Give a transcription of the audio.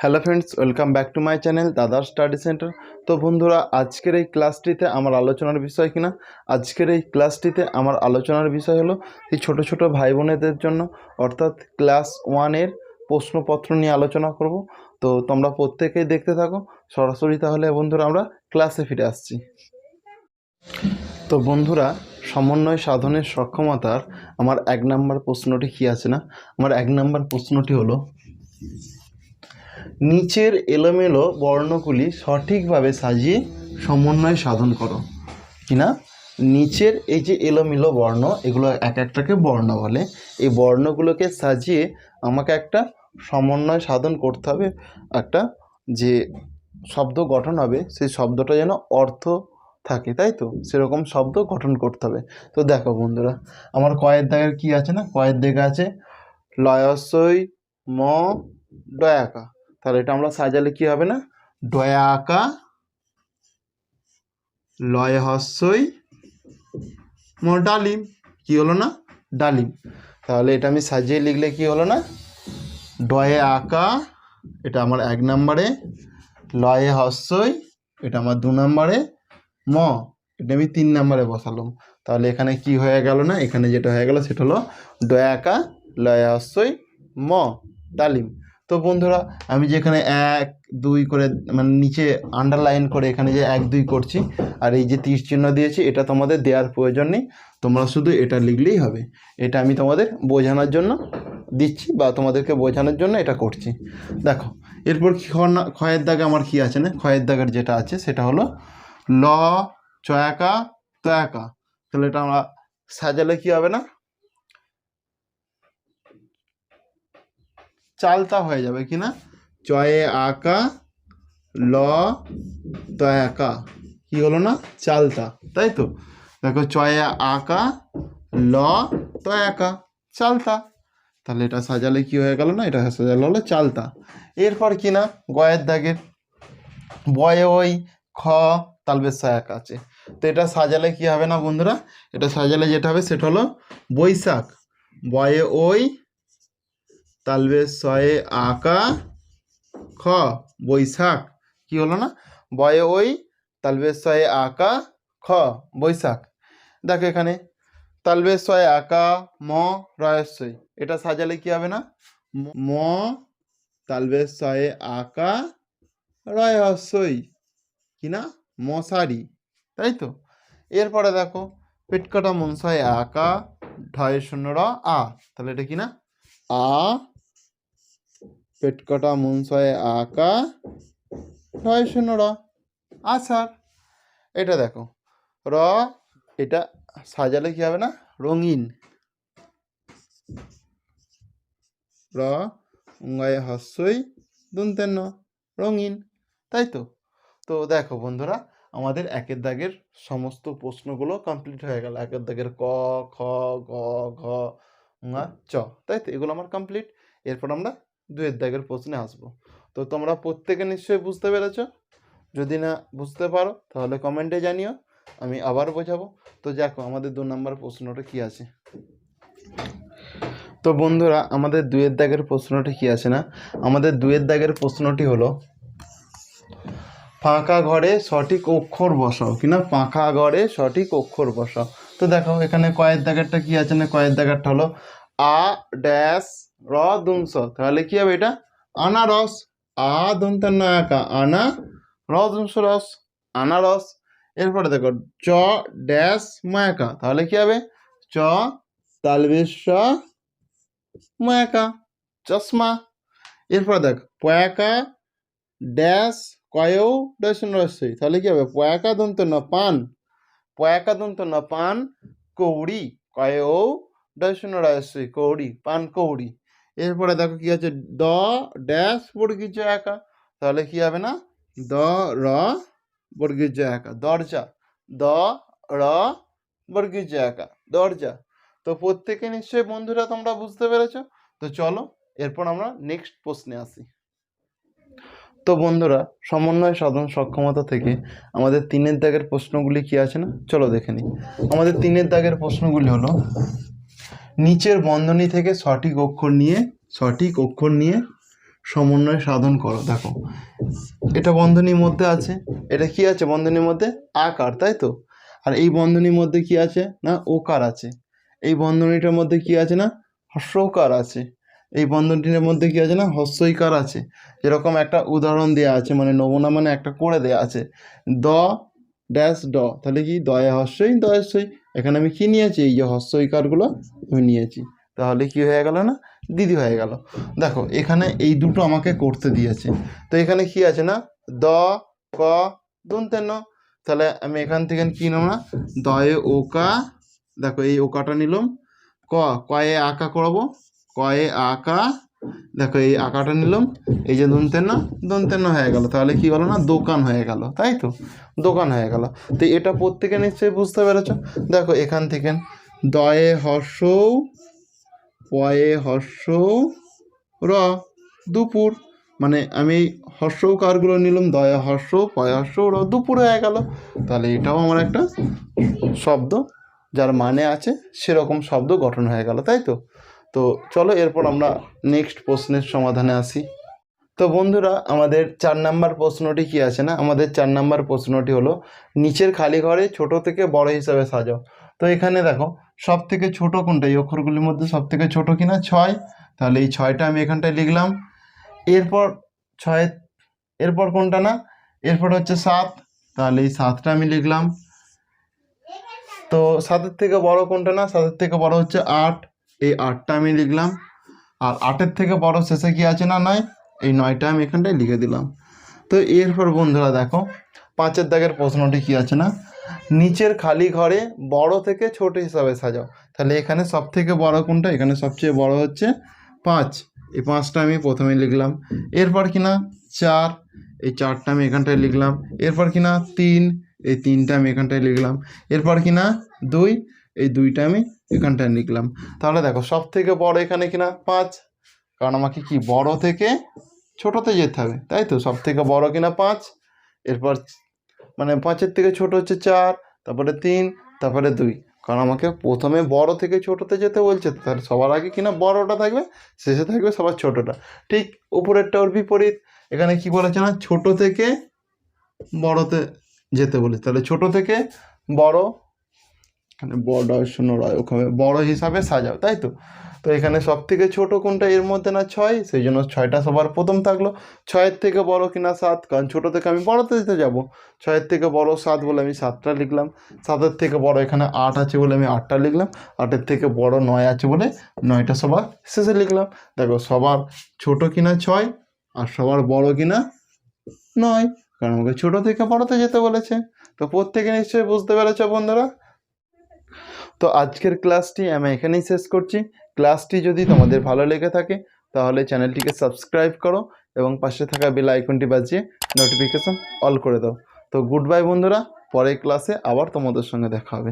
Hello friends, welcome back to my channel দাদা study centre. তো বন্ধুরা, আজকের এই ক্লাসটিতে আমার আলোচনার বিষয় হলো এই ছোট ছোট ভাই বোনেদের জন্য, অর্থাৎ ক্লাস 1-এর প্রশ্নপত্র নিয়ে আলোচনা করব। তো তোমরা প্রত্যেকেই দেখতে থাকো সরাসরি। তাহলে বন্ধুরা, আমরা ক্লাসে ফিরে আসছি। তো বন্ধুরা, সমন্বয় সাধনের সক্ষমতার আমার 1 নম্বর প্রশ্নটি কী আছে না, আমার 1 নম্বর প্রশ্নটি হলো, নিচের এলোমেলো বর্ণগুলি সঠিকভাবে সাজিয়ে সমন্বয় সাধন করো। কিনা, নিচের এই যে এলোমেলো বর্ণ, এগুলো এক একটাকে বর্ণ বলে। এই বর্ণগুলোকে সাজিয়ে আমাকে একটা সমন্বয় সাধন করতে হবে। একটা যে শব্দ গঠন হবে, সেই শব্দটা যেন অর্থ থাকে, তাই তো, সেরকম শব্দ গঠন করতে হবে। তো দেখো বন্ধুরা, আমার কয়ের দাগের কী আছে না, কয়ের দাগে আছে লয়সই ম ডয়াকা। তাহলে এটা আমরা সাজালে কি হবে না, ডয়া আঁকা লয় হস্যই ম ডালিম। কি হলো না, ডালিম। তাহলে এটা আমি সাজিয়ে লিখলে কি হলো না, ডয়ে আঁকা, এটা আমার 1 নম্বরে, লয়ে হস্যই, এটা আমার 2 নম্বরে, ম, এটা আমি 3 নম্বরে বসালাম। তাহলে এখানে কি হয়ে গেল না, এখানে যেটা হয়ে গেল সেটা হলো ডয়া আঁকা লয়ে হস্যই ম ডালিম। তো বন্ধুরা, আমি যেখানে 1 2 করে মানে নিচে আন্ডারলাইন করে এখানে যে 1 2 করছি, আর এই যে তীর চিহ্ন দিয়েছি, এটা তোমাদের দেওয়ার প্রয়োজন নেই, তোমরা শুধু এটা লিখলেই হবে। এটা আমি তোমাদের বোঝানোর জন্য দিচ্ছি, বা তোমাদেরকে বোঝানোর জন্য এটা করছি। দেখো এরপর ক্ষয়ের দাগে আমার কি আছে না, ক্ষয়ের দাগের যেটা আছে সেটা হলো ল চয়াকা তয়াকা। তাহলে এটা আমরা সাজালে কি হবে না, চালতা হয়ে যাবে। কিনা, চয়ে আঁকা ল তয়াকা, কি হলো না, চালতা, তাই তো। দেখো চয়ে আঁকা ল তয়াকা চালতা। তাহলে এটা সাজালে কি হয়ে গেল না, এটা সাজালে হলো চালতা। এরপর কি না, গয়ের দাগের বয়ে ওই খ তালবেশ এক আছে। তো এটা সাজালে কি হবে না বন্ধুরা, এটা সাজালে যেটা হবে সেটা হলো বৈশাখ। বয়ে ওই তালবেশ ছয়ে আঁকা খ বৈশাখ, কি হলো না, বয়ে ওই তালবেশ ছয়ে আঁকা খ বৈশাখ। দেখো এখানে তালবেশ ছয়ে আঁকা ম রয়স্বই, এটা সাজালে কি হবে না, ম তালবেশ ছয়ে আঁকা রয়স্বই, কি না, মশারি, তাই তো। এরপরে দেখো পেটকাটা মনসায় আঁকা ঢয় শূন্য র আ, তাহলে এটা কি না, আ পেটকাটা মনসায় আঁকা ঢয় শূন্য র আষাঢ়। এটা দেখো র, এটা সাজালে কি হবে না, রঙিন, র উঙ্গায় হস্যই দুন্তেন ন, রঙিন, তাই তো। তো দেখো বন্ধুরা, আমাদের 1-এর দাগের সমস্ত প্রশ্নগুলো কমপ্লিট হয়ে গেল। 1-এর দাগের ক খ গ ঘ ঙ চ, তাই তো, এগুলো আমার কমপ্লিট। এরপর আমরা 2-এর দাগের প্রশ্নে আসবো। তো তোমরা প্রত্যেকে নিশ্চয়ই বুঝতে পেরেছ। যদি না বুঝতে পারো তাহলে কমেন্টে জানিও, আমি আবার বোঝাবো। তো দেখো আমাদের 2 নম্বর প্রশ্নটা কি আছে। তো বন্ধুরা, আমাদের 2-এর দাগের প্রশ্নটি কি আছে না, আমাদের 2-এর দাগের প্রশ্নটি হলো, ফাঁকা ঘরে সঠিক অক্ষর বসাও। কিনা, ফাঁকা ঘরে সঠিক অক্ষর বসাও। তো দেখো এখানে কয়ের দাগেরটা কি আছে না, কয়ের দাগেরটা হলো আ ড্যাশ র দুংস। তাহলে কি হবে, এটা আনারস। আ দন্তান্ন একা আনা র দুংস রস, আনারস। এরপরে দেখো চ ড্যাশ মায়াকা, তাহলে কি হবে, চ তালবেশ মায়াকা চশমা। এরপরে দেখ পয়াকা ড্যাশ কয়েও ডশন রসই, তাহলে কি হবে, পয়াকা দন্ত ন পান, পয়াকা দন্ত ন পান কৌড়ি, কয়েও ডশন রসই কৌড়ি, পান কৌড়ি। এরপরে দেখো কি আছে, দ ড্যাশ বর্গীজ একা, তাহলে কি হবে না, দ র বর্গীজ একা দরজা, দ র বর্গীজ একা দরজা। তো প্রত্যেকে নিশ্চয়ই বন্ধুরা তোমরা বুঝতে পেরেছো। তো চলো এরপর আমরা নেক্সট প্রশ্নে আসি। তো বন্ধুরা, সমন্বয় সাধন সক্ষমতা থেকে আমাদের 3-এর দাগের প্রশ্নগুলি কি আছে না, চলো দেখে নিই। আমাদের 3-এর দাগের প্রশ্নগুলি হলো, নিচের বন্ধনী থেকে সঠিক অক্ষর নিয়ে সমন্বয় সাধন করো। দেখো এটা বন্ধনীর মধ্যে আছে, এটা কি আছে বন্ধনীর মধ্যে? আকার, তাই তো। আর এই বন্ধনীর মধ্যে কি আছে না ওকার আছে। এই বন্ধনীটার মধ্যে কি আছে না হস্যকার আছে। এই বন্ধনীটার মধ্যে কি আছে না হস্যইকার আছে। যেরকম একটা উদাহরণ দেওয়া আছে, মানে নমুনা মানে একটা করে দেওয়া আছে, দ ড্যাশ ড, তাহলে কি দয়ে হস্যই দয়স্যই। এখানে আমি কি নিয়েছি? এই যে হস্যইকারগুলো আমি নিয়েছি, তাহলে কি হয়ে গেল না দিদি হয়ে গেল। দেখো এখানে এই দুটো আমাকে করতে দিয়েছে, তো এখানে কি আছে না দ ক দন্তের ন, তাহলে আমি এখান থেকে কি নেব না দয়ে ওকা, দেখো এই ওকাটা নিলাম, কয়ে আঁকা করবো, কয়ে আঁকা, দেখো এই আঁকাটা নিলাম, এই যে দন্তের ন হয়ে গেল, তাহলে কি হলো না দোকান হয়ে গেল, তাই তো দোকান হয়ে গেল। তো এটা প্রত্যেকে নিশ্চয়ই বুঝতে পেরেছ। দেখো এখান থেকে দয়ে হর্ষ, পয়ে হর্ষ র, দুপুর, মানে আমি হর্ষকারগুলো নিলাম, দয়া হর্ষ পয় হর্ষ র, দুপুর হয়ে গেল। তাহলে এটাও আমার একটা শব্দ, যার মানে আছে সেরকম শব্দ গঠন হয়ে গেল, তাই তো। তো চলো এরপর আমরা নেক্সট প্রশ্নের সমাধানে আসি। তো বন্ধুরা আমাদের 4 নাম্বার প্রশ্নটি কি আছে না, আমাদের 4 নাম্বার প্রশ্নটি হলো নিচের খালি ঘরে ছোট থেকে বড় হিসাবে সাজাও। তো এখানে দেখো সব থেকে ছোট কোনটা, এই অক্ষরগুলির মধ্যে সব থেকে ছোট কিনা 6, তাহলে এই 6টা আমি এখানটায় লিখলাম। এরপর 6, এরপর কোনটা না, এরপর হচ্ছে 7, তাহলে এই 7টা আমি লিখলাম। তো 7-এর থেকে বড় কোনটা না, 7-এর থেকে বড় হচ্ছে 8, এই 8টা আমি লিখলাম। আর 8-এর থেকে বড় শেষে কি আছে না 9, এই 9টা আমি এখানটায় লিখে দিলাম। তো এরপর বন্ধুরা দেখো 5-এর দাগের প্রশ্নটি কি আছে না, নিচের খালি ঘরে বড় থেকে ছোট হিসাবে সাজাও। তাহলে এখানে সব থেকে বড় কোনটা, এখানে সবচেয়ে বড় হচ্ছে 5, এই 5টা আমি প্রথমে লিখলাম। এরপর কিনা 4, এই 4টা আমি এখানটায় লিখলাম। এরপর কিনা 3, এই 3টা আমি এখানটায় লিখলাম। এরপর কিনা 2, এই 2টা আমি এখানটায় লিখলাম। তাহলে দেখো সব থেকে বড় এখানে কিনা 5, কারণ আমাকে কি বড় থেকে ছোটতে যেতে হবে, তাই তো। সব থেকে বড় কিনা 5, এরপর মানে 5-এর থেকে ছোট হচ্ছে 4, তারপরে 3, তারপরে 2, কারণ আমাকে প্রথমে বড় থেকে ছোটতে যেতে বলছে, তাহলে সবার আগে কিনা বড়টা থাকবে, শেষে থাকবে সবার ছোটটা। ঠিক উপরেরটা ওর বিপরীত, এখানে কি বলেছে না ছোট থেকে বড়তে যেতে বলে, তাহলে ছোট থেকে বড়, এখানে বড় শূন্য রয় ওখানে বড় হিসাবে সাজাও, তাই তো। তো এখানে সব থেকে ছোট কোনটা এর মধ্যে না 6, সেই জন্য 6টা সবার প্রথম থাকলো। 6-এর থেকে বড় কিনা 7, কারণ ছোট থেকে আমি বড়তে যেতে যাব, 6-এর থেকে বড় 7 বলে আমি 7টা লিখলাম। 7-এর থেকে বড় এখানে 8 আছে বলে আমি 8টা লিখলাম। 8-এর থেকে বড় 9 আছে বলে 9টা সবার শেষে লিখলাম। দেখো সবার ছোট কিনা 6 আর সবার বড় কিনা 9, কারণ আমাকে ছোট থেকে বড়তে যেতে বলেছে। তো প্রত্যেকে নিশ্চয়ই বুঝতে পেরেছ বন্ধুরা। তো আজকের ক্লাসটি আমি এখানেই শেষ করছি। ক্লাসটি যদি তোমাদের ভালো লেগে থাকে তাহলে চ্যানেলটিকে সাবস্ক্রাইব করো এবং পাশে থাকা বেল আইকনটি বাজিয়ে নোটিফিকেশন অল করে দাও। তো গুড বাই বন্ধুরা, পরের ক্লাসে আবার তোমাদের সঙ্গে দেখা হবে।